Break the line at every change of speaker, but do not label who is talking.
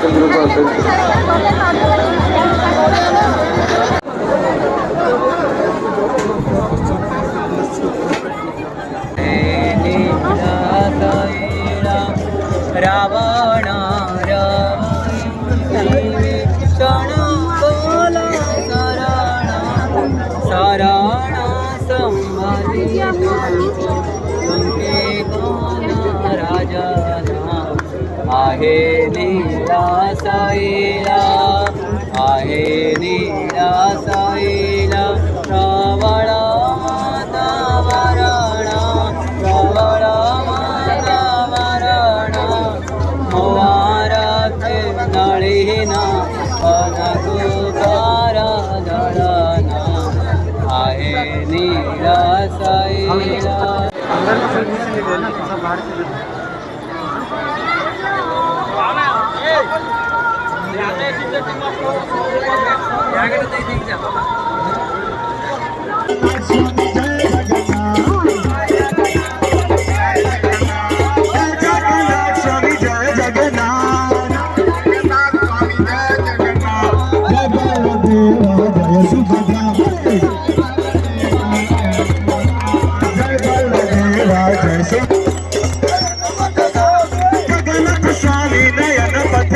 कृपा असेल.
रावणा क्षण बोला सराणा संभाली राजा आहे नीला साईला आहे नीला साईला रावणा माता वरणा रावणा माता वरणा मोवाराचे नळीना अनगुकारा धरणा आहे नीला साईला.
स्वामी नयन पथ